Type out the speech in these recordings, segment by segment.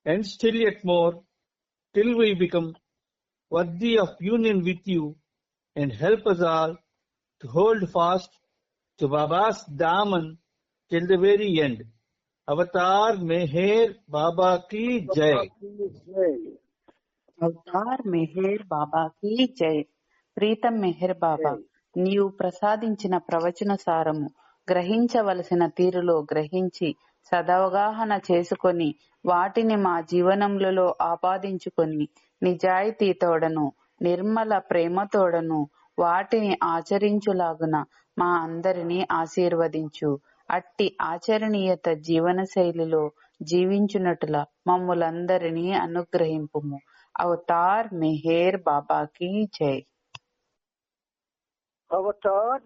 and still yet more, till we become worthy of union with you, and help us all to hold fast to Baba's daman till the very end. Avatar Meher Baba ki Jai. అవతార్ మెహర్ బాబాకి జై. ప్రీతం మెహర్ బాబా, నీవు ప్రసాదించిన ప్రవచన సారము గ్రహించవలసిన తీరులో గ్రహించి సదవగాహన చేసుకొని వాటిని మా జీవనములలో ఆపాదించుకొని నిజాయితీతోడను నిర్మల ప్రేమతోడను వాటిని ఆచరించులాగున మా అందరినీ ఆశీర్వదించు. అట్టి ఆచరణీయత జీవన శైలిలో జీవించునట్ల మమ్ములందరినీ అనుగ్రహింపుము. అవతార్ మెహర్ బాబాకి జై. అవతార్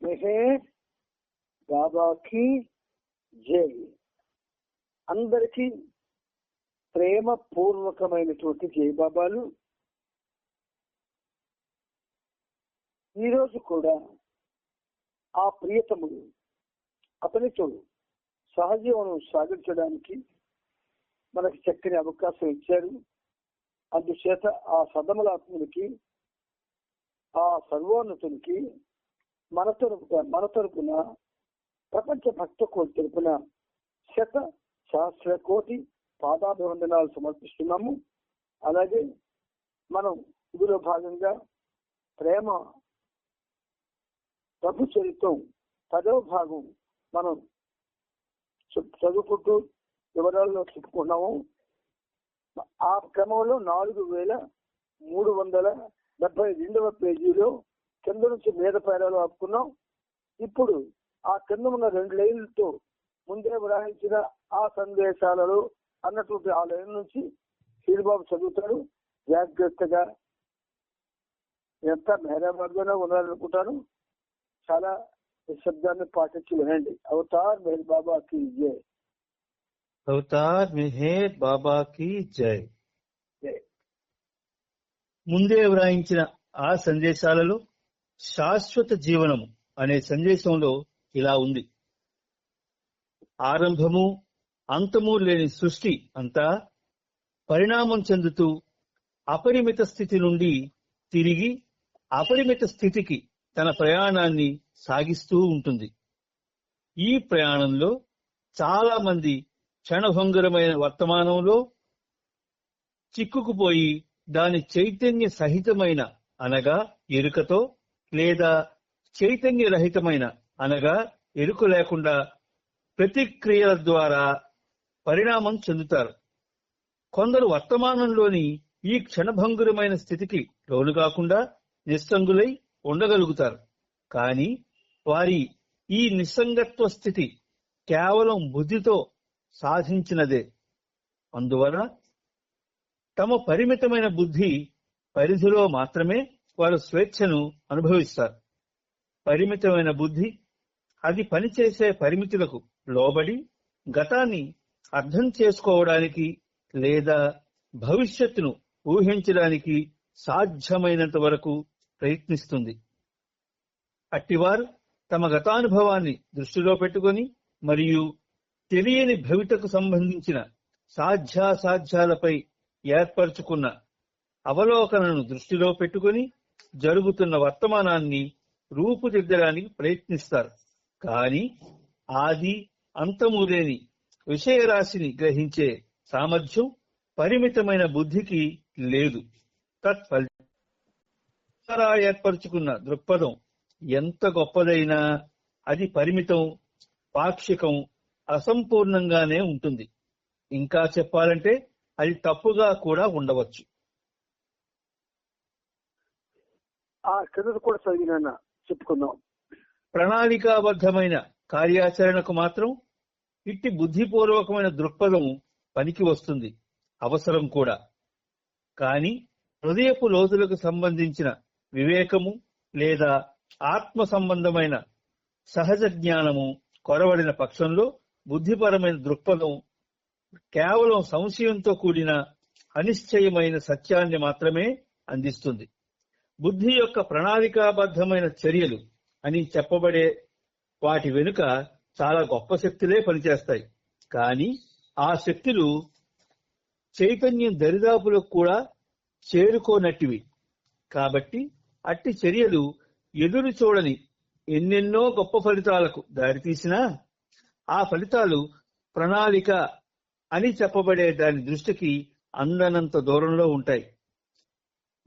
మెహర్ బాబాకి జై. అందరికీ ప్రేమ పూర్వకమైనటువంటి జై బాబాలు. ఈరోజు కూడా ఆ ప్రియతముడు అతనితో సహజీవనం సాగించడానికి మనకి చక్కని అవకాశం ఇచ్చారు. అందుచేత ఆ సదమలాత్మునికి, ఆ సర్వోన్నతునికి మన తరపున ప్రపంచ భక్త కోటి తరపున శత సహస్ర కోటి పాదాభివందనాలు సమర్పిస్తున్నాము. అలాగే మనం ఇందులో భాగంగా ప్రేమ ప్రభు చరిత్రం 10వ భాగం మనం చదువుకుంటూ వివరాల్లో చెప్పుకున్నాము. ఆ క్రమంలో 4372వ పేజీలో కింద నుంచి మీద పేరాలు ఆపుకున్నాం. ఇప్పుడు ఆ కింద ఉన్న 2 లైన్లతో ముందే వ్రాయించిన ఆ సందేశాలలో అన్నటువంటి ఆ లైన్ నుంచి శ్రీబాబు చదువుతారు. జాగ్రత్తగా ఎంత మెహరాబాద్లోనే ఉండాలనుకుంటాను. చాలా నిశ్శబ్దాన్ని పాటించి వినండి. అవతార్ మెహర్ బాబాకి జై. అవతార్ మెహర్ బాబాకి జై. ముందే వ్రాయించిన ఆ సందేశాలలో శాశ్వత జీవనము అనే సందేశంలో ఇలా ఉంది. ఆరంభము అంతము లేని సృష్టి అంతా పరిణామం చెందుతూ అపరిమిత స్థితి నుండి తిరిగి అపరిమిత స్థితికి తన ప్రయాణాన్ని సాగిస్తూ ఉంటుంది. ఈ ప్రయాణంలో చాలా మంది క్షణభంగురమైన వర్తమానంలో చిక్కుకుపోయి దాని చైతన్య సహితమైన అనగా ఎరుకతో లేదా చైతన్య రహితమైన అనగా ఎరుక లేకుండా ప్రతిక్రియల ద్వారా పరిణామం చెందుతారు. కొందరు వర్తమానంలోని ఈ క్షణభంగురమైన స్థితికి లోను కాకుండా నిస్సంగులై ఉండగలుగుతారు. కానీ వారి ఈ నిస్సంగత్వ స్థితి కేవలం బుద్ధితో సాధించినదే. అందువల్ల తమ పరిమితమైన బుద్ధి పరిధిలో మాత్రమే వారు స్వేచ్ఛను అనుభవిస్తారు. పరిమితమైన బుద్ధి అది పనిచేసే పరిమితులకు లోబడి గతాన్ని అర్థం చేసుకోవడానికి లేదా భవిష్యత్తును ఊహించడానికి సాధ్యమైనంత వరకు ప్రయత్నిస్తుంది. అట్టివారు తమ గతానుభవాన్ని దృష్టిలో పెట్టుకొని మరియు తెలియని భవితకు సంబంధించిన సాధ్యాసాధ్యాలపై ఏర్పరచుకున్న అవలోకనను దృష్టిలో పెట్టుకొని జరుగుతున్న వర్తమానాన్ని రూపుదిద్దడానికి ప్రయత్నిస్తారు. కానీ ఆది అంతము లేని విషయరాశిని గ్రహించే సామర్థ్యం పరిమితమైన బుద్ధికి లేదు. తత్ఫలితంగా ఏర్పరచుకున్న దృక్పథం ఎంత గొప్పదైనా అది పరిమితం, పాక్షికం, అసంపూర్ణంగానే ఉంటుంది. ఇంకా చెప్పాలంటే అది తప్పుగా కూడా ఉండవచ్చు. ఆ కింద కూడా చదివిన చెప్పుకుందాం. ప్రణాళికాబద్ధమైన కార్యాచరణకు మాత్రం ఇట్టి బుద్ధిపూర్వకమైన దృక్పథం పనికి వస్తుంది, అవసరం కూడా. కానీ హృదయపు లోతులకు సంబంధించిన వివేకము లేదా ఆత్మ సంబంధమైన సహజ జ్ఞానము కొరవడిన పక్షంలో బుద్ధిపరమైన దృక్పథం కేవలం సంశయంతో కూడిన అనిశ్చయమైన సత్యాన్ని మాత్రమే అందిస్తుంది. బుద్ధి యొక్క ప్రణాళికాబద్ధమైన చర్యలు అని చెప్పబడే వాటి వెనుక చాలా గొప్ప శక్తులే పనిచేస్తాయి. కానీ ఆ శక్తులు చైతన్యం దరిదాపులకు కూడా చేరుకోనట్టివి. కాబట్టి అట్టి చర్యలు ఎదురు చూడని ఎన్నెన్నో గొప్ప ఫలితాలకు దారితీసినా ఆ ఫలితాలు ప్రణాళిక అని చెప్పబడే దాని దృష్టికి అందనంత దూరంలో ఉంటాయి.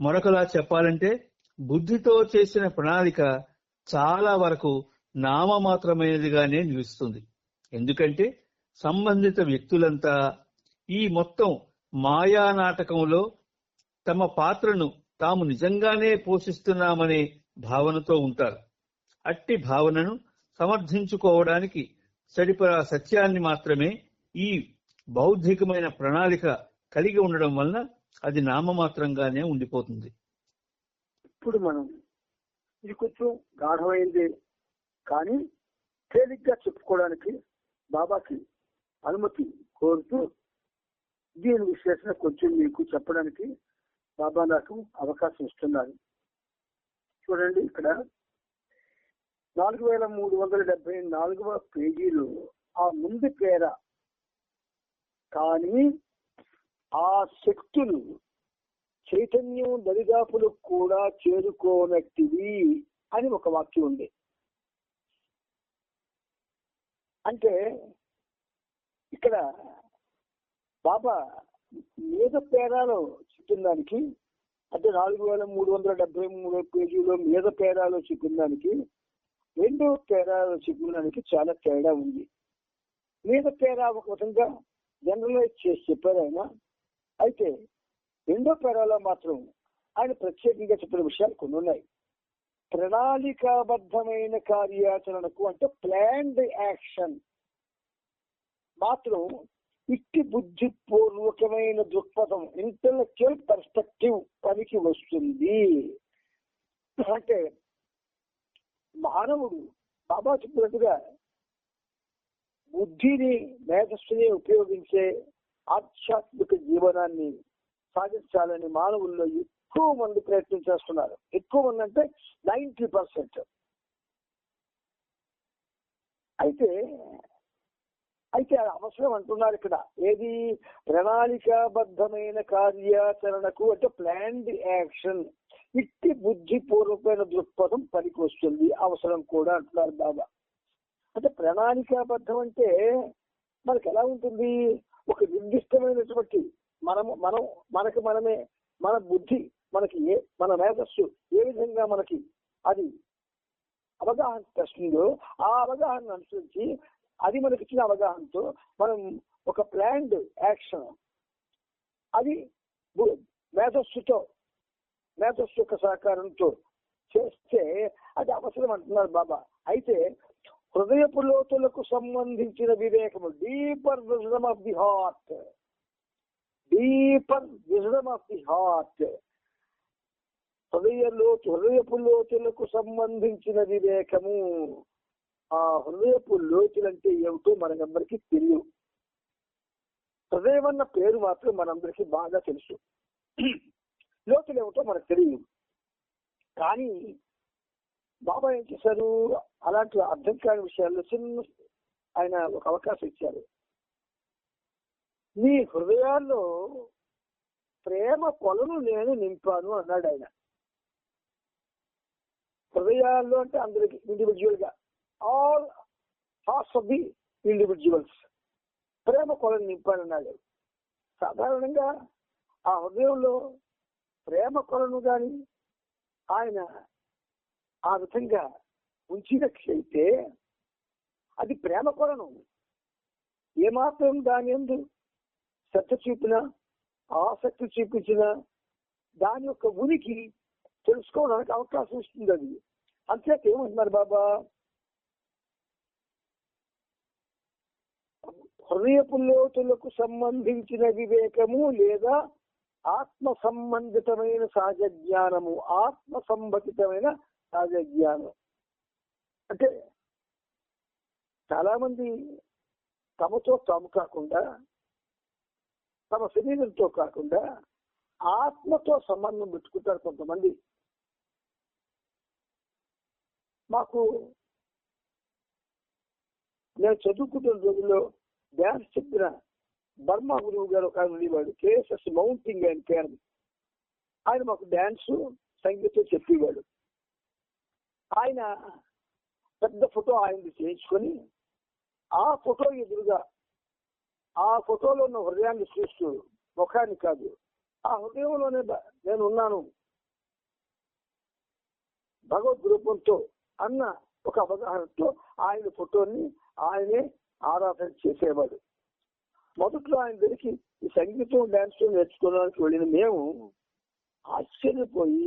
మరొకలా చెప్పాలంటే బుద్ధితో చేసిన ప్రణాళిక చాలా వరకు నామమాత్రమైనదిగానే నిలుస్తుంది. ఎందుకంటే సంబంధిత వ్యక్తులంతా ఈ మొత్తం మాయా నాటకంలో తమ పాత్రను తాము నిజంగానే పోషిస్తున్నామనే భావనతో ఉంటారు. అట్టి భావనను సమర్థించుకోవడానికి సరిపడా సత్యాన్ని మాత్రమే ఈ బౌద్ధికమైన ప్రణాళిక కలిగి ఉండడం వలన అది నామమాత్రంగానే ఉండిపోతుంది. ఇప్పుడు మనం ఇది కొంచెం గాఢమైంది, కానీ తేలిగ్గా చెప్పుకోవడానికి బాబాకి అనుమతి కోరుతూ దీని విశ్లేషణ కొంచెం మీకు చెప్పడానికి బాబా నాకు అవకాశం ఇస్తున్నారు. చూడండి, ఇక్కడ 4374వ పేజీలో ఆ ముందు పేర కానీ ఆ శక్తులు చైతన్యం దరిదాపులు కూడా చేరుకోనట్టివి అని ఒక వాక్యం ఉంది. అంటే ఇక్కడ బాబా మీద పేరాలో చెప్పిన దానికి, అంటే 4373 పేజీలో మీద పేరాలో చెప్పిన దానికి, రెండో పేరాలో చెప్పిన దానికి చాలా తేడా ఉంది. మీద పేరా ఒక విధంగా జనరలైజ్ చేసి చెప్పారు ఆయన. అయితే రెండో పేరాలో మాత్రం ఆయన ప్రత్యేకంగా చెప్పిన విషయాలు కొన్ని ఉన్నాయి. ప్రణాళికాబద్ధమైన కార్యాచరణకు, అంటే ప్లాన్డ్ యాక్షన్ మాత్రం ఇట్టి బుద్ధిపూర్వకమైన దృక్పథం, ఇంటెలెక్చువల్ పర్స్పెక్టివ్ పనికి వస్తుంది. అంటే మానవుడు బాబా చెప్పినట్టుగా బుద్ధిని, మేధస్సుని ఉపయోగించే ఆధ్యాత్మిక జీవనాన్ని సాధించాలని మానవుల్లో ఎక్కువ మంది ప్రయత్నం చేస్తున్నారు. ఎక్కువ మంది అంటే 90%. అయితే అవసరం అంటున్నారు ఇక్కడ. ఏది? ప్రణాళికాబద్ధమైన కార్యాచరణకు, అంటే ప్లాన్డ్ యాక్షన్, ఇట్టి బుద్ధిపూర్వకమైన దృక్పథం పనికి వస్తుంది, అవసరం కూడా అంటున్నారు బాబా. అంటే ప్రణాళికాబద్ధం అంటే మనకి ఎలా ఉంటుంది? ఒక నిర్దిష్టమైనటువంటి మనకి మనమే, మన బుద్ధి, మనకి మన మేధస్సు ఏ విధంగా మనకి అది అవగాహన తెస్తుందో ఆ అవగాహన అనుసరించి, అది మనకి ఇచ్చిన అవగాహనతో మనం ఒక ప్లాన్డ్ యాక్షన్, అది మేధస్సు యొక్క సహకారంతో చేస్తే అది అవసరం అంటున్నారు బాబా. అయితే హృదయపు లోతులకు సంబంధించిన వివేకము, deeper wisdom of the heart, హృదయపు లోతులకు సంబంధించిన వివేకము. ఆ హృదయపు లోతులంటే ఏమిటో మనకందరికీ తెలియదు. హృదయం అన్న పేరు మాత్రం మనందరికీ బాగా తెలుసు, లోతులు ఏమిటో మనకు తెలియదు. కానీ బాబా ఏం చేశారు? అలాంటి అర్థం కాని విషయాల్లో చిన్న ఆయన ఒక అవకాశం ఇచ్చారు. మీ హృదయాల్లో ప్రేమ కొలను నేను నింపాను అన్నాడు ఆయన. హృదయాల్లో అంటే అందరికి, ఇండివిజువల్ గా, all hearts of the individuals ప్రేమ కొలను నింపానన్నాడు. సాధారణంగా ఆ హృదయంలో ప్రేమ కొలను గాని ఆయన ఆ విధంగా ఉంచినట్లయితే అది ప్రేమ కొలను. ఏమాత్రం దాని యందు శ్రద్ధ చూపినా, ఆసక్తి చూపించినా దాని యొక్క ఉనికి తెలుసుకోవడానికి అవకాశం ఇస్తుంది అది. అంతేత ఏమంటున్నారు బాబా? హృదయపు లోతులకు సంబంధించిన వివేకము లేదా ఆత్మ సంబంధితమైన సహజ జ్ఞానము, ఆత్మ సంబంధితమైన సహజ జ్ఞానం. అంటే చాలా మంది తమతో తాము కాకుండా, తమ శరీరంతో కాకుండా ఆత్మతో సంబంధం పెట్టుకుంటారు కొంతమంది. నేను చదువుకుంటున్న రోజుల్లో డ్యాన్స్ చెప్పిన బర్మా గురువు గారు ఒక ఆయన ఉండేవాడు, కేఎస్ఎస్ మౌంటింగ్ ఆయన పేరు. ఆయన మాకు డాన్సు సంగీతం చెప్పేవాడు. ఆయన పెద్ద ఫోటో ఆయనది చేయించుకొని ఆ ఫోటో ఎదురుగా ఆ ఫోటోలో ఉన్న హృదయాన్ని చూస్తూ, ముఖాన్ని కాదు, ఆ హృదయంలోనే నేను ఉన్నాను భగవద్ రూపంతో అన్న ఒక అవగాహనతో ఆయన ఫోటోని ఆయనే ఆరాధన చేసేవాడు. మొదట్లో ఆయన దగ్గరికి ఈ సంగీతం డాన్స్ నేర్చుకోవడానికి వెళ్ళిన మేము ఆశ్చర్యపోయి,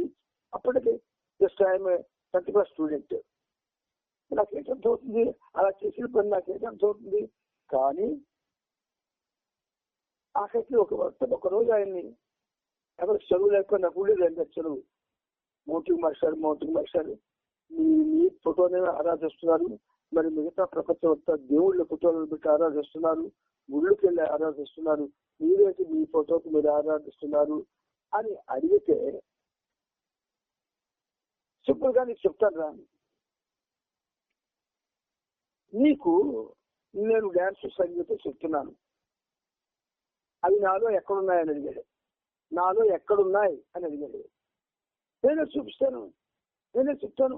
అప్పటికి జస్ట్ ఆయన 10th class స్టూడెంట్, నాకేంటర్థం అవుతుంది అలా చేసిన పని, నాకేంటర్థం అవుతుంది. కానీ ఆఖరికి ఒక రోజు ఆయన్ని ఎవరికి చదువు లేకపోతే నాకు ఉండేదండి చదువు, మౌంటింగ్ మాస్టర్ మీ ఫోటోని ఆరాధిస్తున్నారు, మరి మిగతా ప్రపంచం అంతా దేవుళ్ళ ఫోటోలను పెట్టి ఆరాధిస్తున్నారు, గుళ్ళకి వెళ్ళి ఆరాధిస్తున్నారు, మీరేంటి మీ ఫోటోకి మీరు ఆరాధిస్తున్నారు అని అడిగితే, సింపుల్ గా నీకు చెప్తాను రా, నీకు నేను డాన్స్ సంగీతం చెప్తున్నాను, అవి నాలో ఎక్కడున్నాయని అడిగాడు. నాలో ఎక్కడున్నాయి అని అడిగాడు. నేనే చూపిస్తాను, నేనే చెప్తాను.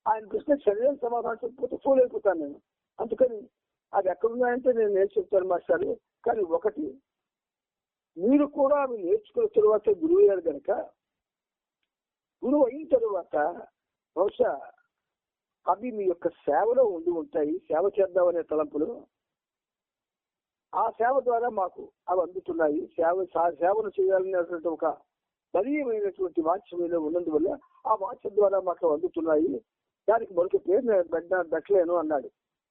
ఆయన ప్రశ్న సరైన సమాధానం చెప్పకపోతే ఫోన్ అయిపోతాను నేను. అందుకని అది ఎక్కడున్నాయంటే నేను చెప్తాను మాస్టారు. కానీ ఒకటి, మీరు కూడా అవి నేర్చుకున్న తరువాత గురువు అయ్యారు కనుక, గురువు అయిన తరువాత బహుశా అవి మీ యొక్క సేవలో ఉండి ఉంటాయి, సేవ చేద్దామనే తలంపులు. ఆ సేవ ద్వారా మాకు అవి అందుతున్నాయి. సేవను చేయాలనేటువంటి ఒక బలీయమైనటువంటి వాచ్యమైన ఉన్నందువల్ల ఆ వాచ్యం ద్వారా మాకు అందుతున్నాయి. దానికి మరొక పేరు నేను పెట్టలేను అన్నాడు.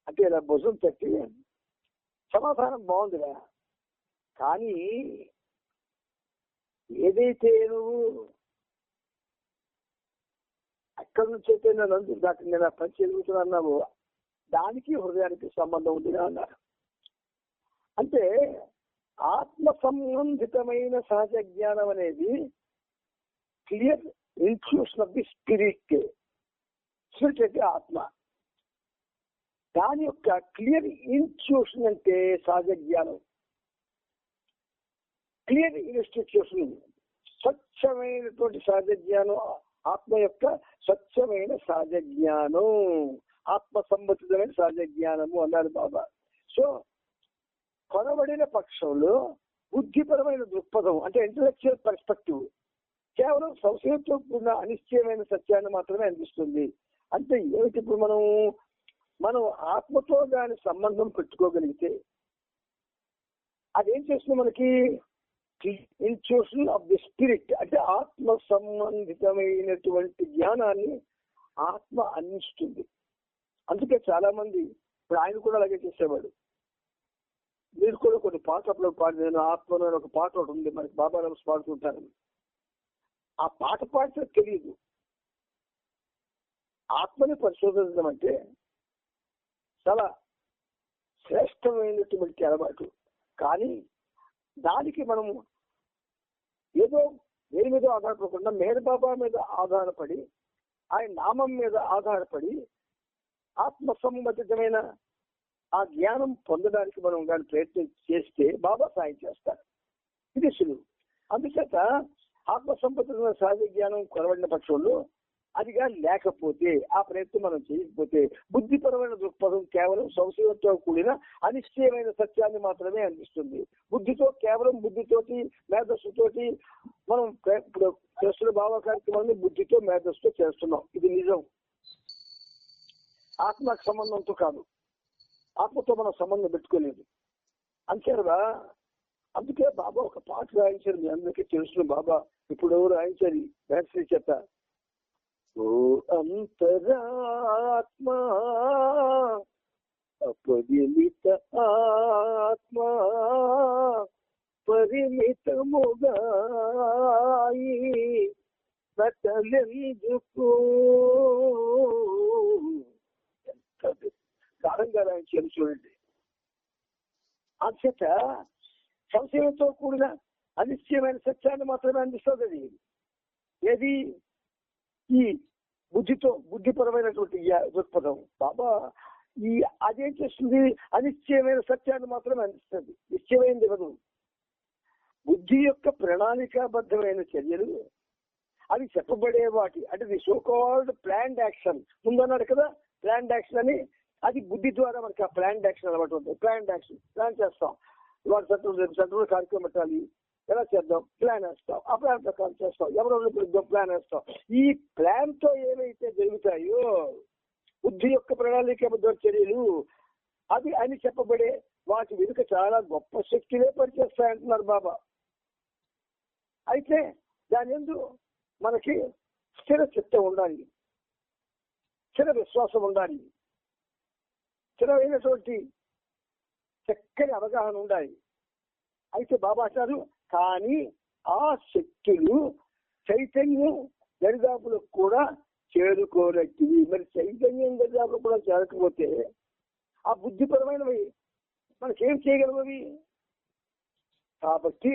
అంటే ఇలా భుజం తట్టి సమాధానం బాగుందిరా, కానీ ఏదైతే నువ్వు అక్కడి నుంచి అయితే నేను పని చెల్లుతున్నావు దానికి హృదయానికి సంబంధం ఉంది అన్నారు. అంటే ఆత్మ సంబంధితమైన సహజ జ్ఞానం అనేది clear intuition of the spirit. Spirit అంటే ఆత్మ, దాని యొక్క క్లియర్ ఇన్ట్యూషన్ అంటే సహజ జ్ఞానం. క్లియర్ ఇన్స్టిట్యూషన్, స్వచ్ఛమైనటువంటి సహజ జ్ఞానం, ఆత్మ యొక్క స్వచ్ఛమైన సహజ జ్ఞానం, ఆత్మ సంబంధితమైన సహజ జ్ఞానము అన్నారు బాబా. సో కొనబడిన పక్షంలో బుద్ధిపరమైన దృక్పథం అంటే ఇంటలెక్చువల్ పర్స్పెక్టివ్ కేవలం సంశయంతో కూడిన అనిశ్చయమైన సత్యాన్ని మాత్రమే అందిస్తుంది. అంటే ఏమిటి, ఇప్పుడు మనం ఆత్మతో దాని సంబంధం పెట్టుకోగలిగితే అదేం చేస్తుంది, మనకి ఇన్ట్యూషన్ ఆఫ్ ది స్పిరిట్ అంటే ఆత్మ సంబంధితమైనటువంటి జ్ఞానాన్ని ఆత్మ అందిస్తుంది. అందుకే చాలా మంది, ఇప్పుడు ఆయన కూడా అలాగే చేసేవాడు. మీరు కూడా కొన్ని పాటలు పాడి, నేను ఆత్మలో ఒక పాట ఒకటి ఉంది, మనకి బాబా నమస్ పాడుతుంటారు. ఆ పాట పాడితే తెలియదు. ఆత్మని పరిశోధించడం అంటే చాలా శ్రేష్టమైనటువంటి అలవాటు. కానీ దానికి మనము ఏదో దేని మీద ఆధారపడకుండా మేర బాబా మీద ఆధారపడి, ఆయన నామం మీద ఆధారపడి ఆత్మ సంబంధితమైన ఆ జ్ఞానం పొందడానికి మనం కానీ ప్రయత్నం చేస్తే బాబా సాయం చేస్తారు. ఇది సులువు. అందుచేత ఆత్మ సంబంధితమైన సహజ జ్ఞానం కొనబడిన పక్షంలో అదిగా లేకపోతే, ఆ ప్రయత్నం మనం చేయకపోతే, బుద్ధిపరమైన దృక్పథం కేవలం సంశయంతో కూడిన అనిశ్చయమైన సత్యాన్ని మాత్రమే అందిస్తుంది. కేవలం బుద్ధితోటి మేధస్సుతోటి మనం ఇప్పుడు చేస్తున్న భావ కార్యక్రమాన్ని బుద్ధితో మేధస్సుతో చేస్తున్నాం. ఇది నిజం. ఆత్మకు సంబంధంతో కాదు, ఆత్మతో మనం సంబంధం పెట్టుకోలేదు. అంతేగా, అందుకే బాబా ఒక పాట రాయించారు, మీ అందరికీ తెలుసు. బాబా ఇప్పుడు ఎవరు రాయించారు శ్రీ చేత, ఓ అంతరాత్మా అపరిమిత ఆత్మా పరిమితముగా నటలెందుకు. ఎంత గాఢంగా రాయించారు చూడండి. అంచేత సంశయంతో కూడిన అనిశ్చయమైన సత్యాన్ని మాత్రమే అందిస్తుంది. అది ఏది, ఈ బుద్ధిపరమైనటువంటి దృక్పథం. బాబా ఈ అదేం చేస్తుంది? అనిశ్చయమైన సత్యాన్ని మాత్రమే అందిస్తుంది, నిశ్చయమైనది ఇవ్వదు. బుద్ధి యొక్క ప్రణాళికాబద్ధమైన చర్యలు అవి చెప్పబడే వాటి అంటే the so called planned action ముందన్నాడు కదా, ప్లాన్డ్ యాక్షన్ అని. అది బుద్ధి ద్వారా మనకి ఆ ప్లాన్డ్ యాక్షన్ అలవాటు ఉంటుంది. ప్లాన్డ్ యాక్షన్ ప్లాన్ చేస్తాం, ఇవాళ సెంట్రల్ కార్యక్రమం పెట్టాలి, ఎలా చేద్దాం ప్లాన్ వేస్తాం, ఆ ప్లాన్ ప్రకారం చేస్తాం, ఎవరెవరు పిలుద్దాం ప్లాన్ వేస్తాం. ఈ ప్లాన్ తో ఏవైతే జరుగుతాయో బుద్ధి యొక్క ప్రణాళికాబద్ధ చర్యలు అది అని చెప్పబడే వాటి వెనుక చాలా గొప్ప శక్తులే పనిచేస్తాయంటున్నారు బాబా. అయితే దాని యందు మనకి స్థిర చిత్తం ఉండాలి, స్థిర విశ్వాసం ఉండాలి, స్థిరమైనటువంటి చక్కని అవగాహన ఉండాలి. అయితే బాబా అంటారు, కానీ ఆ శక్తులు చైతన్యం దరిదాపులకు కూడా చేరుకోనట్టివి. మరి చైతన్యం దరిదాపులకు కూడా చేరకపోతే ఆ బుద్ధిపరమైనవి మనకేం చేయగలమవి? కాబట్టి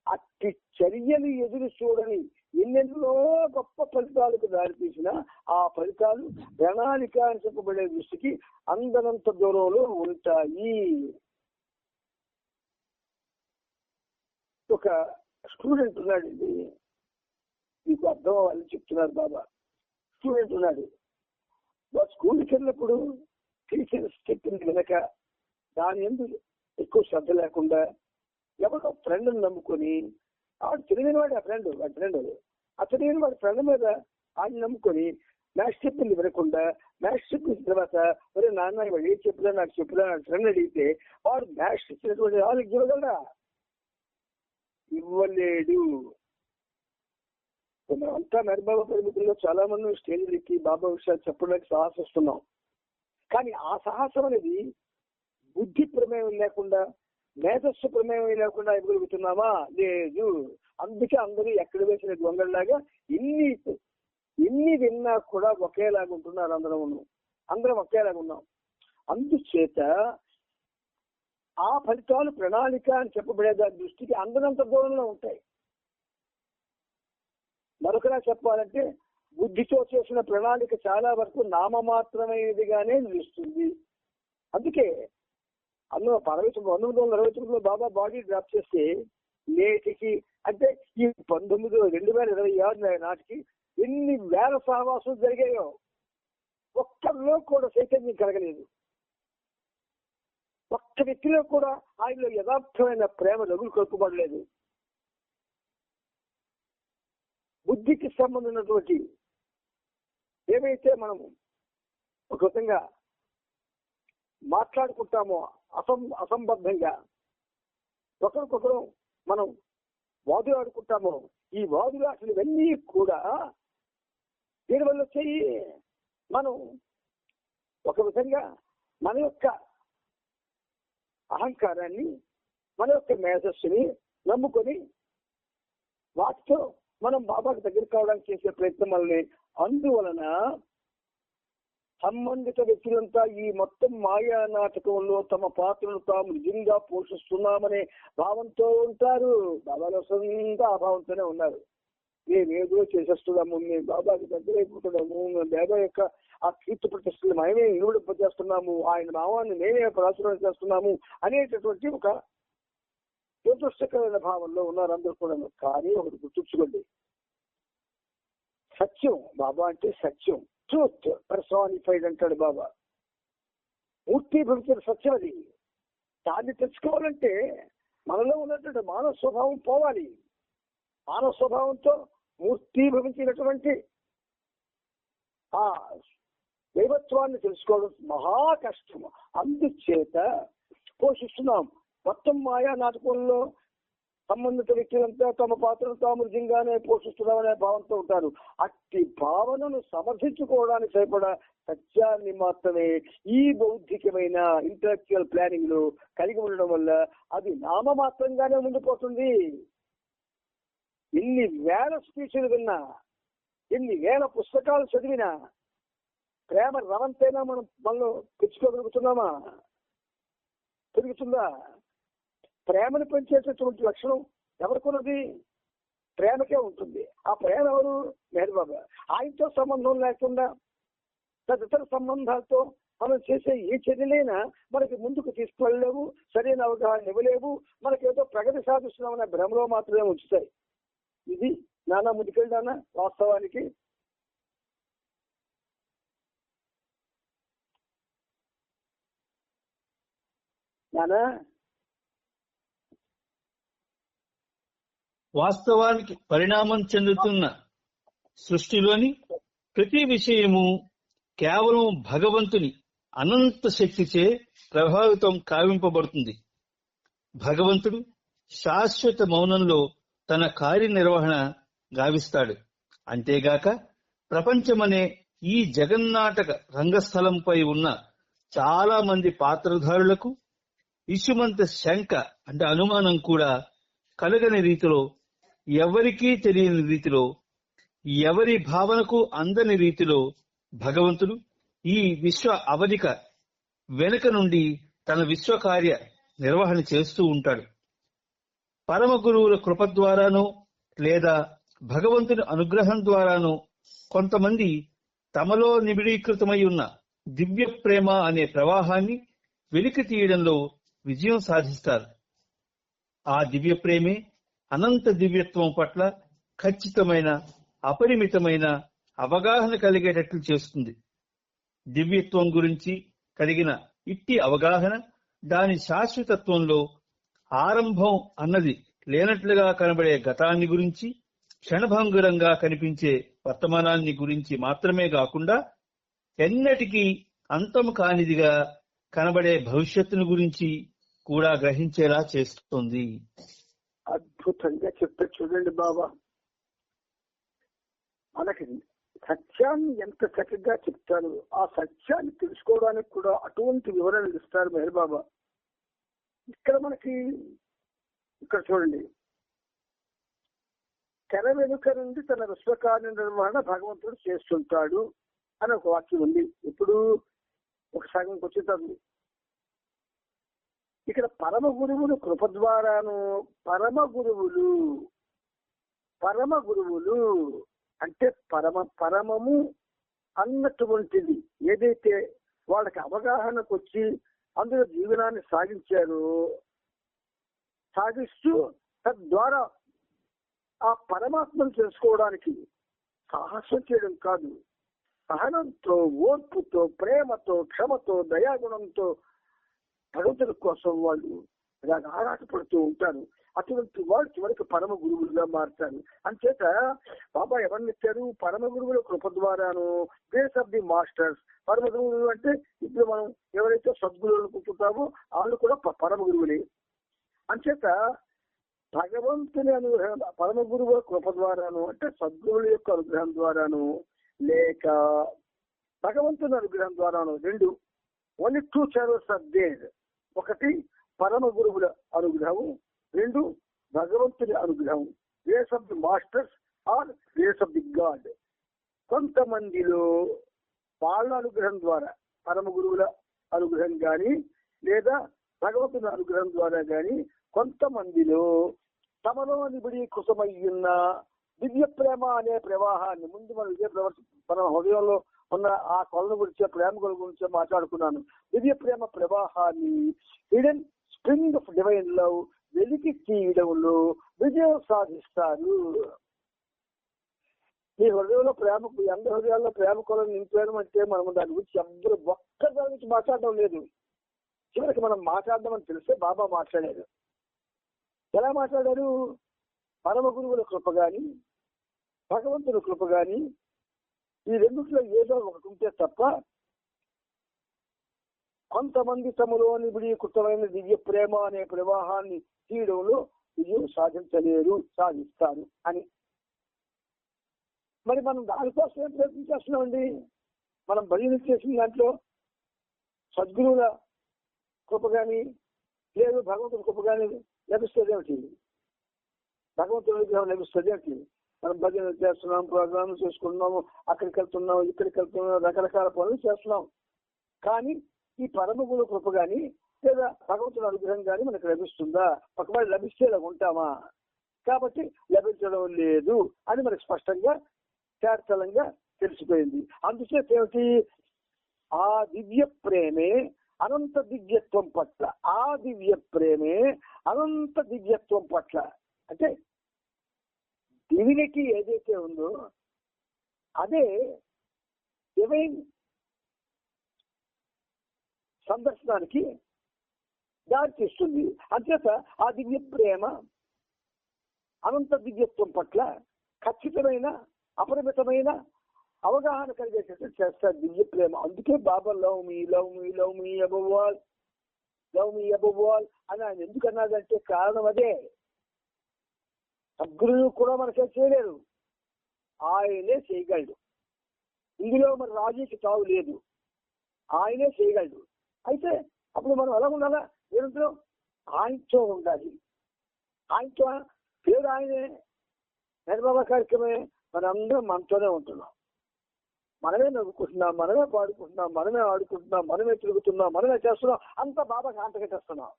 అట్టి చర్యలు ఎదురు చూడని ఎన్నెన్నో గొప్ప ఫలితాలకు దారితీసిన ఆ ఫలితాలు ప్రణాళిక అని చెప్పబడే దృష్టికి అందనంత దూరంలో ఉంటాయి. ఒక స్టూడెంట్ ఉన్నాడండి, మీకు అర్థం అవ్వాలని చెప్తున్నారు బాబా. స్టూడెంట్ ఉన్నాడు, స్కూల్కి వెళ్ళినప్పుడు టీచర్స్ చెప్పింది వినక దాని ఎందుకు ఎక్కువ శ్రద్ధ లేకుండా ఎవరో ఫ్రెండ్ని నమ్ముకొని, ఆవిడ తెలియని వాడు ఆ ఫ్రెండ్ అతని వాడి ఫ్రెండ్ మీద ఆయన నమ్ముకొని మ్యాథ్స్ చెప్పింది వినకుండా, మ్యాథ్స్ చెప్పిన తర్వాత మరి నాన్న వాడు ఏం చెప్పినా నాకు చెప్పినా ఫ్రెండ్ అడిగితే వాడు మ్యాథ్స్ ఇచ్చినటువంటి వాళ్ళకి ఇవ్వగలరా? ఇవ్వలేడు. మనమంతా నడిబాబా పరిమితుల్లో చాలా మంది స్టేజ్ ఎక్కి బాబా విషయాలు చెప్పడానికి సాహసిస్తున్నాం. కానీ ఆ సాహసం అనేది బుద్ధి ప్రమేయం లేకుండా, మేధస్సు ప్రమేయం లేకుండా ఇవ్వగలుగుతున్నామా? లేదు. అందుకే అందరూ ఎక్కడ వేసిన దొంగల్లాగా ఎన్ని విన్నా కూడా ఒకేలాగా ఉంటున్నారు. అందరం ఒకేలాగా ఉన్నాం. అందుచేత ఆ ఫలితాలు ప్రణాళిక అని చెప్పబడే దాని దృష్టికి అందరంత దూరంలో ఉంటాయి. మరొకలా చెప్పాలంటే బుద్ధితో చేసిన ప్రణాళిక చాలా వరకు నామమాత్రమైనదిగానే నిలుస్తుంది. అందుకే 1969లో బాబా బాడీ డ్రాప్ చేస్తే నేటికి అంటే ఈ 2026 నాటికి ఎన్ని వేల సహవాసాలు జరిగాయో ఒక్కరిలో కూడా చైతన్యం కలగలేదు. ఒక్క వ్యక్తిలో కూడా ఆయనలో యథార్థమైన ప్రేమ రగులు కలుపుబడలేదు. బుద్ధికి సంబంధించినటువంటి ఏవైతే మనము ఒక విధంగా మాట్లాడుకుంటామో అసంబద్ధంగా ఒకరికొకరు మనం వాదులు ఆడుకుంటామో, ఈ వాదులు అసలు ఇవన్నీ కూడా దీనివల్ల వచ్చి మనం ఒక విధంగా మన యొక్క అహంకారాన్ని, మన యొక్క మేధస్సుని నమ్ముకొని వాటితో మనం బాబాకి దగ్గర కావడానికి చేసే ప్రయత్నం వల్లనే, అందువలన సంబంధిత వ్యక్తులంతా ఈ మొత్తం మాయా నాటకంలో తమ పాత్రను తాము నిజంగా పోషిస్తున్నామనే భావంతో ఉంటారు. బాబాలో సొంత ఆ భావంతోనే ఉన్నారు. మేమేదో చేసేస్తున్నాము, మేము బాబాకి దగ్గర అయిపోతున్నాము, మేము బాబా యొక్క ఆ కీర్తి ప్రతిష్టలు మేమే నిలువడింపజేస్తున్నాము, ఆయన భావాన్ని మేమే ప్రాచుర్యం చేస్తున్నాము అనేటటువంటి ఒక దురదృష్టకరమైన భావంలో ఉన్నారు అందరూ కూడా. కానీ ఒకటి గుర్తుంచుకోండి, సత్యం బాబా అంటే సత్యం, ట్రూత్ పర్సానిఫైడ్ అంటాడు బాబా. మూర్తిభవించిన సత్యం అది. దాన్ని తెచ్చుకోవాలంటే మనలో ఉన్నటువంటి మానవ స్వభావం పోవాలి. మానవ స్వభావంతో మూర్తిభవించినటువంటి ఆ దైవత్వాన్ని తెలుసుకోవడం మహా కష్టం. అందుచేత పోషిస్తున్నాం. మొత్తం మాయా నాటకంలో సంబంధిత వ్యక్తులంతా తమ పాత్రను తాము నిజంగానే పోషిస్తున్నామనే భావంతో ఉంటారు. అట్టి భావనను సమర్థించుకోవడానికి సరిపడా సత్యాన్ని మాత్రమే ఈ బౌద్ధికమైన ఇంటలెక్చువల్ ప్లానింగ్ లో కలిగి ఉండడం వల్ల అది నామమాత్రంగానే ముందుపోతుంది. ఎన్ని వేల స్పీచ్లు విన్నా, ఎన్ని వేల పుస్తకాలు చదివినా ప్రేమ రవంతైనా మనలో తెచ్చుకోగలుగుతున్నామా? పెరుగుతుందా? ప్రేమను పెంచేటటువంటి లక్షణం ఎవరికున్నది? ప్రేమకే ఉంటుంది. ఆ ప్రేమ ఎవరు? మెహర్ బాబా. ఆయనతో సంబంధం లేకుండా తదితర సంబంధాలతో మనం చేసే ఏ చర్యలైనా మనకి ముందుకు తీసుకువెళ్ళలేవు, సరైన అవగాహన ఇవ్వలేవు, మనకేదో ప్రగతి సాధిస్తున్నామన్న భ్రమలో మాత్రమే ఉంచుతాయి. ఇది నానా ముందుకెళ్ళానా వాస్తవానికి. నానా వాస్తవానికి పరిణామం చెందుతున్న సృష్టిలోని ప్రతి విషయము కేవలం భగవంతుని అనంత శక్తిచే ప్రభావితం కావింపబడుతుంది. భగవంతుడు శాశ్వత మౌనంలో తన కార్యనిర్వహణ గావిస్తాడు. అంతేగాక ప్రపంచమనే ఈ జగన్నాటక రంగస్థలంపై ఉన్న చాలా మంది పాత్రధారులకు ఇసుమంత శంక అంటే అనుమానం కూడా కలగని రీతిలో, ఎవరికీ తెలియని రీతిలో, ఎవరి భావనకు అందని రీతిలో భగవంతుడు ఈ విశ్వ అవధిక వెనుక నుండి తన విశ్వకార్య నిర్వహణ చేస్తూ ఉంటాడు. పరమ గురువుల కృప ద్వారానో లేదా భగవంతుని అనుగ్రహం ద్వారానో కొంతమంది తమలో నిబిడీకృతమై ఉన్న దివ్య ప్రేమ అనే ప్రవాహాన్ని వెలికి తీయడంలో విజయం సాధిస్తారు. ఆ దివ్య ప్రేమే అనంత దివ్యత్వం పట్ల ఖచ్చితమైన అపరిమితమైన అవగాహన కలిగేటట్లు చేస్తుంది. దివ్యత్వం గురించి కలిగిన ఇట్టి అవగాహన దాని శాశ్వతత్వంలో ఆరంభం అన్నది లేనట్లుగా కనబడే గతాన్ని గురించి, క్షణభంగురంగా కనిపించే వర్తమానాన్ని గురించి మాత్రమే కాకుండా ఎన్నటికీ అంతం కానిదిగా కనబడే భవిష్యత్తును గురించి కూడా గ్రహించేలా చేస్తుంది. అద్భుతంగా చెప్తే చూడండి బాబా, మనకి సత్యాన్ని ఎంత చక్కగా చెప్తారు. ఆ సత్యాన్ని తెలుసుకోవడానికి కూడా అటువంటి వివరణలు ఇస్తారు మెహర్ బాబా. ఇక్కడ మనకి ఇక్కడ చూడండి, తెర వెనుక నుండి తన విశ్వకార్య నిర్వహణ భగవంతుడు చేస్తుంటాడు అని ఒక వాక్యం ఉంది. ఇప్పుడు ఒక సగంకి వచ్చేటప్పుడు ఇక్కడ పరమ గురువులు కృప ద్వారాను, పరమ గురువులు అంటే పరమము అన్నటువంటిది ఏదైతే వాళ్ళకి అవగాహనకు వచ్చి అందులో జీవనాన్ని సాగిస్తూ తద్వారా ఆ పరమాత్మను తెలుసుకోవడానికి సాహసం చేయడం కాదు, సహనంతో, ఓర్పుతో, ప్రేమతో, క్షమతో, దయాగుణంతో భగవంతుడి కోసం వాళ్ళు ఇలాగ ఆరాటపడుతూ ఉంటారు. అటువంటి వాళ్ళు చివరికి పరమ గురువులుగా మారుతారు. అంచేత బాబా ఎవరినిచ్చారు? పరమ గురువుల కృప ద్వారాను, గ్రేస్ ఆఫ్ ది మాస్టర్స్. పరమ గురువులు అంటే ఇప్పుడు మనం ఎవరైతే సద్గురువులు కూర్చుంటామో వాళ్ళు కూడా పరమ గురువులే. అంచేత భగవంతుని అనుగ్రహం, పరమ గురువుల కృప ద్వారాను అంటే సద్గురువుల యొక్క అనుగ్రహం ద్వారాను, లేక భగవంతుని అనుగ్రహం ద్వారాను, రెండు. Only two channels are there. ఒకటి పరమ గురువుల అనుగ్రహం, రెండు భగవంతుని అనుగ్రహం. Grace of the masters or grace of the god. కొంతమందిలో వాళ్ళ అనుగ్రహం ద్వారా, పరమ గురువుల అనుగ్రహం కానీ లేదా భగవంతుని అనుగ్రహం ద్వారా కానీ, కొంతమందిలో తమలో నిబిడీకృతమయ్యున్న దివ్య ప్రేమ అనే ప్రవాహాన్ని, ముందు మన హృదయంలో ఉన్న ఆ కొలను గురించే, ప్రేమ గురించే మాట్లాడుకున్నాను. దివ్య ప్రేమ ప్రవాహాన్ని, hidden spring of divine love వెలికి తీయడంలో విజయం సాధిస్తారు. ఈ హృదయంలో ప్రేమ, అందరి హృదయాల్లో ప్రేమ కొలను నింపాను అంటే మనం దాని గురించి అందరూ ఒక్కరి గురించి మాట్లాడడం లేదు. చివరికి మనం మాట్లాడడం అని తెలిస్తే బాబా మాట్లాడారు. ఎలా మాట్లాడారు? పరమ గురువుల కృప గాని, భగవంతుని కృప గాని, ఈ రెండిట్లో ఏదో ఒకటి ఉంటే తప్ప కొంతమంది తమలో నిబిడీకృతమైన దివ్య ప్రేమ అనే ప్రవాహాన్ని తీయడంలో విజయం సాధించలేరు, సాధిస్తారు అని. మరి మనం దానికోసం ఏం ప్రయత్నం చేస్తున్నామండి? మనం భజన చేసిన దాంట్లో సద్గురువుల కృప కానీ లేదు భగవంతుని కృప కానీ లభిస్తుంది ఏమిటి? భగవంతుని విగ్రహం లభిస్తుంది ఏమిటి? మనం భజన చేస్తున్నాం, ప్రోగ్రామ్ చేసుకుంటున్నాము, అక్కడికి వెళ్తున్నాం, ఇక్కడికి వెళ్తున్నాం, రకరకాల పనులు చేస్తున్నాం. కానీ ఈ పరమ గురు కృప కానీ లేదా భగవంతుని అనుగ్రహం కానీ మనకు లభిస్తుందా? ఒకవేళ లభిస్తే ఇలా ఉంటామా? కాబట్టి లభించడం లేదు అని మనకు స్పష్టంగా తేటతలంగా తెలిసిపోయింది. అందుచేత ఏమిటి? ఆ దివ్య ప్రేమే అనంత దివ్యత్వం పట్ల, ఆ దివ్య ప్రేమే అనంత దివ్యత్వం పట్ల, అంటే డివినిటీ ఏదైతే ఉందో అదే డివైన్ సందర్శనానికి దారి తీస్తుంది. అంచేత ఆ దివ్య ప్రేమ అనంత దివ్యత్వం పట్ల ఖచ్చితమైన అపరిమితమైన అవగాహన కలిగేటట్టు చేస్తారు దివ్య ప్రేమ. అందుకే Baba love me love me love me above all, love me above all అని ఆయన ఎందుకు అన్నాడంటే కారణం అదే. సద్గురువు కూడా మనకే చేయలేరు, ఆయనే చేయగలడు. ఇందులో మన రాజీకి తావు లేదు, ఆయనే చేయగలడు. అయితే అప్పుడు మనం ఎలా ఉండాలా? ఏమిటో ఆయనతో ఉండాలి. ఆయనతో పేరు ఆయనే, నిర్మల కార్యక్రమే, మనందరం మనతోనే ఉంటున్నాం. మనమే నవ్వుకుంటున్నాం, మనమే పాడుకుంటున్నాం, మనమే ఆడుకుంటున్నాం, మనమే తిరుగుతున్నాం, మనమే చేస్తున్నాం, అంతా బాబాకి అంటగట్టేస్తున్నాం.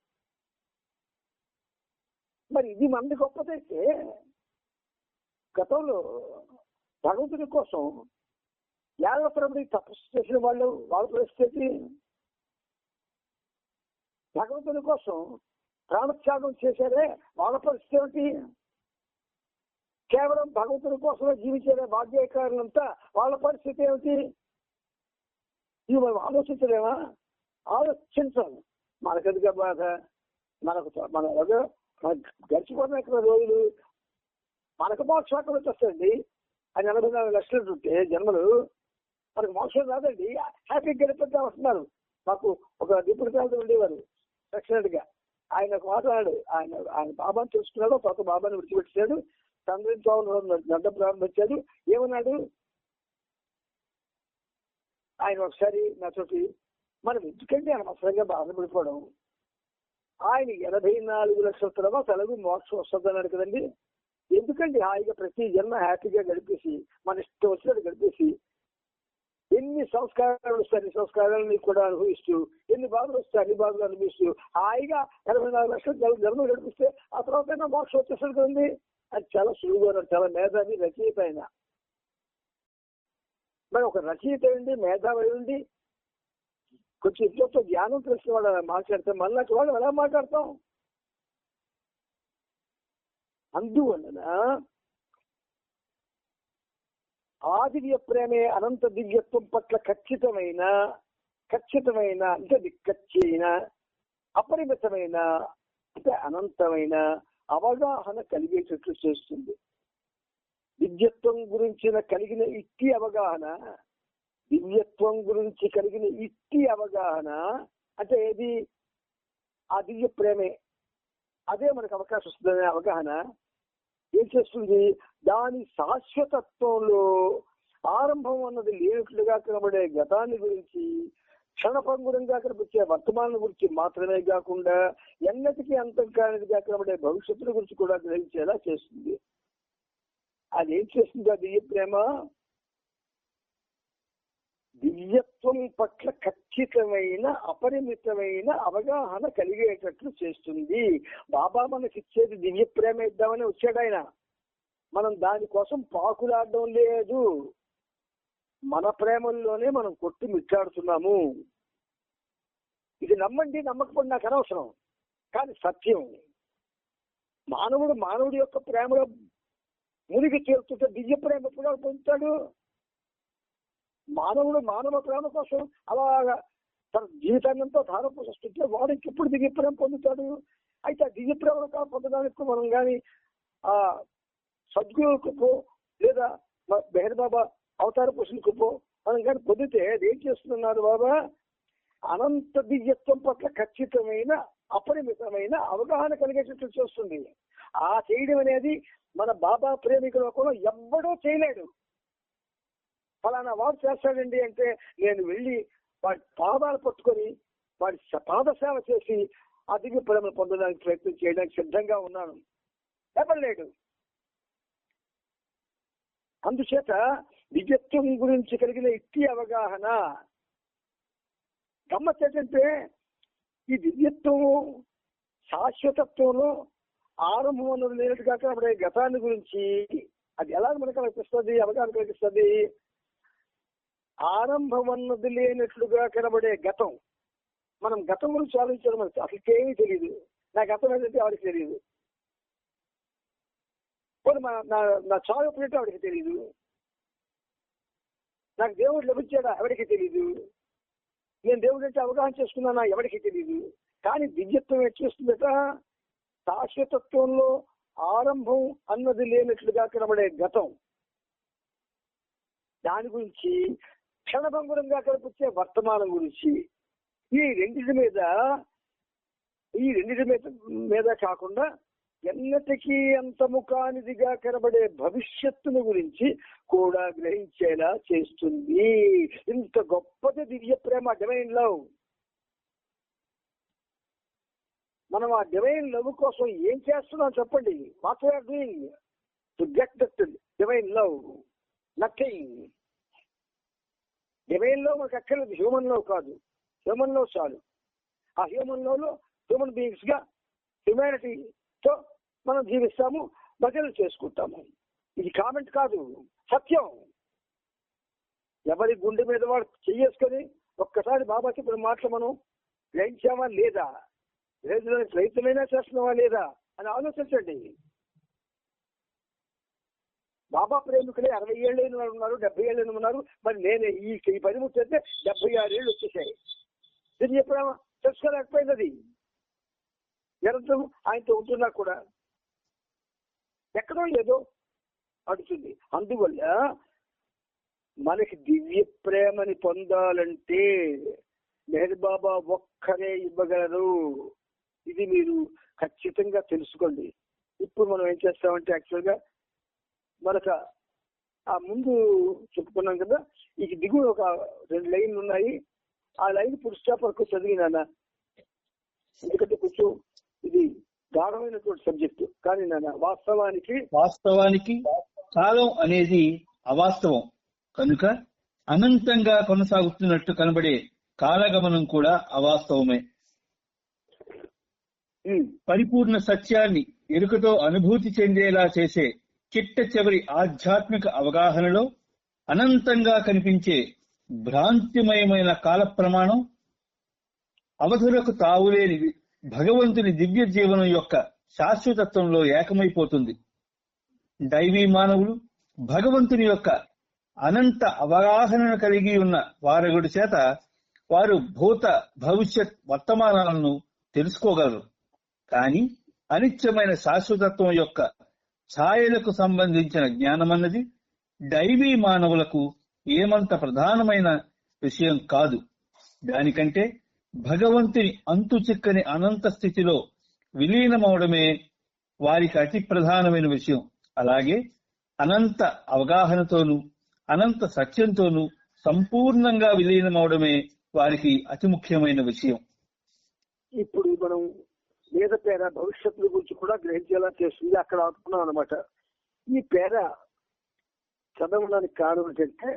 మరి ఇది మనది గొప్పదైతే గతంలో భగవంతుడి కోసం ఏళ్ల తరబడి తపస్సు చేసిన వాళ్ళ పరిస్థితి, భగవంతుడి కోసం ప్రాణత్యాగం చేశారే వాళ్ళ పరిస్థితి ఏమిటి? కేవలం భగవంతుడి కోసమే జీవించే భాగ్యకారులంతా వాళ్ళ పరిస్థితి ఏమిటి? ఇవి మనం ఆలోచించలేమా? ఆలోచించాలి. మనకెందుకు బాధ? మన గడిచిపోతున్న రోజులు మనకు మోక్షం వచ్చేస్తుంది. అది 44 లక్షలు ఉంటే జన్మలు మనకు మోక్షం రాదండి. హ్యాపీగా గడిపిద్దా వస్తున్నారు. మాకు ఒక డిప్యూటీ కలెక్టర్ ఉండేవారు సెక్షనల్ గా. ఆయన ఒక మాట్లాడాడు, ఆయన బాబాని తెలుసుకున్నాడు, కొత్త బాబాని విడిచిపెట్టాడు, తండ్రి గడ్డ ప్రారంభించాడు. ఏమన్నాడు ఆయన ఒకసారి నాతోటి, మనం ఎందుకంటే అనవసరంగా బాధపడిపోవడం, ఆయన 84 లక్షల తర్వాత తెలుగు మోక్షం వస్తుంది అన్నాడు కదండి. ఎందుకండి హాయిగా ప్రతి జన్మ హ్యాపీగా గడిపేసి మన ఇష్టం వచ్చినట్టు గడిపేసి ఎన్ని సంస్కారాలు వస్తాయి అన్ని సంస్కారాలని కూడా అనుభవిస్తూ, ఎన్ని బాధలు వస్తాయి అన్ని బాధలు అనుభవిస్తూ హాయిగా 84 లక్షల జన్మ గడిపిస్తే ఆ తర్వాత మోక్షం వచ్చేసరికి కదండి. అది చాలా సులువుగా, చాలా మేధావి రచయిత ఆయన. మరి ఒక రచయిత ఉండి మేధావి ఉండి కొంచెం ఇద్దరితో జ్ఞానం తెలిసిన వాళ్ళు మాట్లాడితే మళ్ళీ వాళ్ళు ఎలా మాట్లాడతాం? అందువలన ఆ దివ్య ప్రేమే అనంత దివ్యత్వం పట్ల ఖచ్చితమైన అంటే నిక్కచ్చైన అపరిమితమైన అంటే అనంతమైన అవగాహన కలిగేటట్లు చేస్తుంది. దివ్యత్వం గురించిన కలిగిన ఇట్టి అవగాహన, దివ్యత్వం గురించి కలిగిన ఇట్టి అవగాహన అంటే ఏది? ఆ దివ్య ప్రేమే. అదే మనకు అవకాశం వస్తుందనే అవగాహన ఏం చేస్తుంది? దాని శాశ్వతత్వంలో ఆరంభం అన్నది లేనట్లుగా కనబడే గతాన్ని గురించి, క్షణభంగురంగా కనిపించే వర్తమానం గురించి మాత్రమే కాకుండా ఎన్నటికీ అంతం కానిదిగా కనబడే భవిష్యత్తుల గురించి కూడా గ్రహించేలా చేస్తుంది. అదేం చేస్తుంది ఆ దివ్య ప్రేమ? దివ్యత్వం పట్ల ఖచ్చితమైన అపరిమితమైన అవగాహన కలిగేటట్లు చేస్తుంది. బాబా మనకిచ్చేది దివ్య ప్రేమ ఇద్దామని వచ్చాడు ఆయన. మనం దానికోసం పాకులాడడం లేదు, మన ప్రేమల్లోనే మనం కొట్టి మిట్టాడుతున్నాము. ఇది నమ్మండి, నమ్మకపోతే నాకు అనవసరం, కానీ సత్యం. మానవుడి యొక్క ప్రేమలో మునిగి తేలుతుంటే దివ్య ప్రేమ కూడా పొందుతాడు. మానవ ప్రేమ కోసం అలాగా తన జీవితాన్నంతా ధారపోస్తుంటే వాడు ఇంకెప్పుడు దివ్య ప్రేమ పొందుతాడు? అయితే ఆ దివ్య ప్రేమ పొందడానికి మనం కానీ ఆ సద్గురువుకు పో, లేదా బెహర్ బాబా అవతార పురుషులకు పో మనం కానీ పొందితే ఏం చేస్తున్నారు? బాబా అనంత దివ్యత్వం పట్ల ఖచ్చితమైన అపరిమితమైన అవగాహన కలిగేటట్లు చేస్తుంది. ఆ చేయడం అనేది మన బాబా ప్రేమికుల లోకంలో ఎవ్వడూ చేయలేడు. ఫలానా వాడు చేస్తాడండి అంటే నేను వెళ్ళి వాడి పాదాలు పట్టుకొని వాడి పాదసేవ చేసి ఆ దివ్య ప్రేమను పొందడానికి ప్రయత్నం చేయడానికి సిద్ధంగా ఉన్నాను. ఎవరు అందుచేత దివ్యత్వం గురించి కలిగిన ఇట్టి అవగాహన గమ్మత్ ఏంటంటే ఈ దివ్యత్వము శాశ్వతత్వంలో ఆరంభం అన్నది లేనట్టుగా కాబట్టి గతాన్ని గురించి అది ఎలా మనకు కనిపిస్తుంది, అవగాహన కలిగిస్తుంది? ఆరంభం అన్నది లేనట్లుగా కనబడే గతం. మనం గతం గురించి ఆలోచించడం అసలుకేమీ తెలియదు. నా గతం ఏంటంటే ఆవిడకి తెలియదు. నా చావు ఎప్పుడంటే ఆవిడకి తెలియదు. నాకు దేవుడు లభించాడా ఎవరికి తెలియదు. నేను దేవుడు అంటే అవగాహన చేసుకున్నానా ఎవరికి తెలియదు. కానీ దివ్యత్వం ఏం చేస్తుందట, శాశ్వతత్వంలో ఆరంభం అన్నది లేనట్లుగా కనబడే గతం, దాని గురించి క్షణభంగురంగా కనిపించే వర్తమానం గురించి, ఈ రెండింటి మీద కాకుండా ఎన్నటికీ అంతము కానిదిగా కనబడే భవిష్యత్తును గురించి కూడా గ్రహించేలా చేస్తుంది. ఇంత గొప్పది దివ్య ప్రేమ, డివైన్ లవ్. మనం ఆ డివైన్ లవ్ కోసం ఏం చేస్తున్నాం చెప్పండి? What we are doing to get that divine love? Nothing. Divine love మనకు అక్కర్లేదు, హ్యూమన్ లవ్ కాదు. హ్యూమన్ లవ్ చాలు. ఆ హ్యూమన్ లవ్ లో హ్యూమన్ బీయింగ్స్ గా హ్యుమానిటీతో మనం జీవిస్తాము, భజనలు చేసుకుంటాము. ఇది కామెంట్ కాదు, సత్యం. ఎవరి గుండె మీద వాడు చెయ్యేసుకొని ఒక్కసారి బాబా చెప్పిన మాటలు మనం గ్రహించామా లేదా, ప్రయత్నమైనా చేస్తున్నావా లేదా అని ఆలోచించండి. బాబా ప్రేమికులే 60 ఏళ్ళు ఉన్నారు, 70 ఏళ్ళు ఉన్నారు. మరి నేను ఈ పనిముట్టు అయితే 76 ఏళ్ళు వచ్చేసాయి. దీన్ని ఎప్పుడైనా తెలుసుకోలేకపోయినది. నిరంతరం ఆయనతో ఉంటున్నా కూడా ఎక్కడో ఏదో అడుగుతుంది. అందువల్ల మనకి దివ్య ప్రేమని పొందాలంటే మెహర్ బాబా ఒక్కరే ఇవ్వగలరు. ఇది మీరు ఖచ్చితంగా తెలుసుకోండి. ఇప్పుడు మనం ఏం చేస్తామంటే యాక్చువల్గా మనకు ఆ ముందు చెప్పుకున్నాం కదా, ఈ దిగువ ఒక 2 లైన్లు ఉన్నాయి. ఆ లైన్ ఫుల్ స్టాప్ వరకు చదివినానా, ఎందుకంటే కొంచెం ఇది గాఢమైనటువంటి సబ్జెక్టు. కానీ నాన్న వాస్తవానికి కాలం అనేది అవాస్తవం కనుక అనంతంగా కొనసాగుతున్నట్టు కనబడే కాలగమనం కూడా అవాస్తవమే. పరిపూర్ణ సత్యాన్ని ఎరుకతో అనుభూతి చెందేలా చేసే చిట్ట చివరి ఆధ్యాత్మిక అవగాహనలో అనంతంగా కనిపించే భ్రాంతిమయమైన కాల ప్రమాణం అవధులకు తావులేని భగవంతుని దివ్య జీవనం యొక్క శాశ్వతత్వంలో ఏకమైపోతుంది. దైవీ మానవులు భగవంతుని యొక్క అనంత అవగాహనను కలిగి ఉన్న వారగుడి చేత వారు భూత భవిష్యత్ వర్తమానాలను తెలుసుకోగలరు. కానీ అనిత్యమైన శాశ్వతత్వం యొక్క ఛాయలకు సంబంధించిన జ్ఞానమన్నది దైవీ మానవులకు ఏమంత ప్రధానమైన విషయం కాదు. దానికంటే భగవంతుని అంతు చిక్కని అనంత స్థితిలో విలీనమవడమే వారికి అతి ప్రధానమైన విషయం. అలాగే అనంత అవగాహనతోనూ అనంత సత్యంతోనూ సంపూర్ణంగా విలీనమవడమే వారికి అతి ముఖ్యమైన విషయం. ఇప్పుడు మనం వేద పేర భవిష్యత్తు గురించి కూడా గ్రహించేలా చేస్తుంది. అక్కడ ఆడుకున్నాం అనమాట. ఈ పేర చదవడానికి కారణం ఏంటంటే,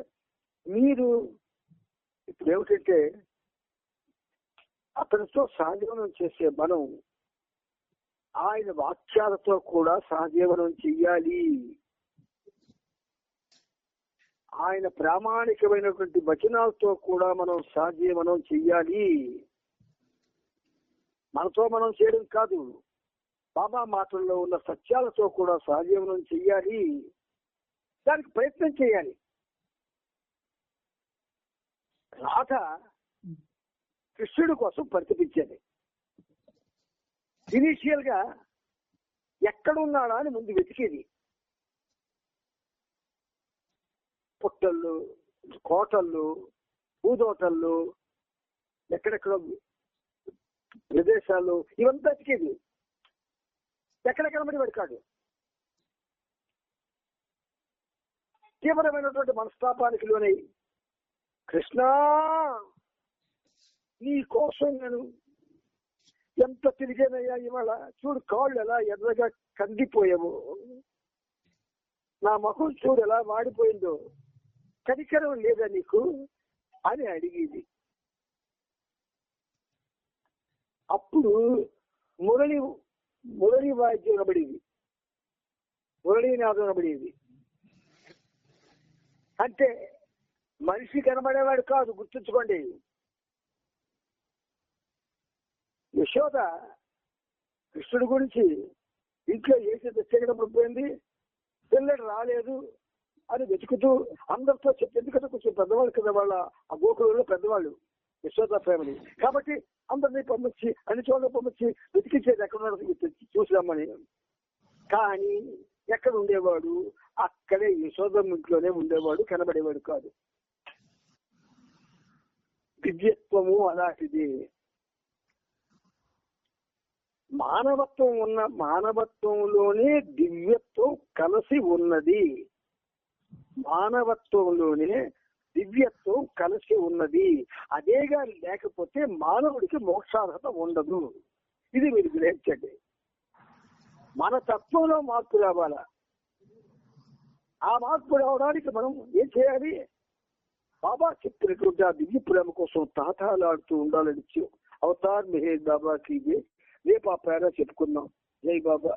మీరు ఇప్పుడు ఏమిటంటే అతనితో సహజీవనం చేసే మనం ఆయన వాక్యాలతో కూడా సహజీవనం చెయ్యాలి. ఆయన ప్రామాణికమైనటువంటి వచనాలతో కూడా మనం సహజీవనం చెయ్యాలి. మనతో మనం చేయడం కాదు, బాబా మాటల్లో ఉన్న సత్యాలతో కూడా సహజీవనం చెయ్యాలి. దానికి ప్రయత్నం చేయాలి. రాధ కృష్ణుడి కోసం పరితపించేది. ఇనీషియల్ గా ఎక్కడున్నాడా అని ముందు వెతికేది. పుట్టళ్ళు, కోటళ్ళు, పూదోటళ్ళు, ఎక్కడెక్కడో ప్రదేశాలు, ఇవంతా వెతికేది. ఎక్కడ కనబడి పడికాడు. తీవ్రమైనటువంటి మనస్తాపానికి లోనై, కృష్ణ నీ కోసం నేను ఎంత తిరిగానయ్యా, ఇవాళ చూడు కాళ్ళు ఎలా ఎర్రగా కందిపోయావు, నా ముఖం చూడు ఎలా వాడిపోయిందో, కనికరం లేదా నీకు అని అడిగేది. అప్పుడు మురళి వాయిద్యం వినబడేది, మురళీనాదం వినబడేది. అంటే మనిషి కనబడేవాడు కాదు, గుర్తుంచుకోండి. యశోద కృష్ణుడి గురించి ఇంట్లో ఏసీ తెచ్చేటప్పుడు పోయింది, పిల్లడు రాలేదు అని వెతుకుతూ అందరితో చెప్పి, ఎందుకంటే కొంచెం పెద్దవాళ్ళు కదా వాళ్ళ ఆ గోకులంలో పెద్దవాళ్ళు యశోద ఫ్యామిలీ, కాబట్టి అందరినీ పంపించి అన్ని చోట్ల పంపించి వెతికించేది ఎక్కడ చూసామని. కానీ ఎక్కడ ఉండేవాడు? అక్కడే యశోదమ్మ ఇంట్లోనే ఉండేవాడు, కనబడేవాడు కాదు. దివ్యత్వము అలాంటిది. మానవత్వంలోనే దివ్యత్వం కలిసి ఉన్నది. మానవత్వంలోనే దివ్యత్వం కలిసి ఉన్నది. అదేగా లేకపోతే మానవుడికి మోక్షార్హత ఉండదు. ఇది మీరు గ్రహించండి. మన తత్వంలో మార్పు రావాలా? ఆ మార్పు రావడానికి మనం ఏం చేయాలి? బాబా చెప్పినటువంటి ఆ దివ్య ప్రేమ కోసం తాతాలాడుతూ ఉండాలని అవతార్ మెహర్ బాబాకి రేపు ఆ ప్రేరణ చెప్పుకుందాం. జై బాబా.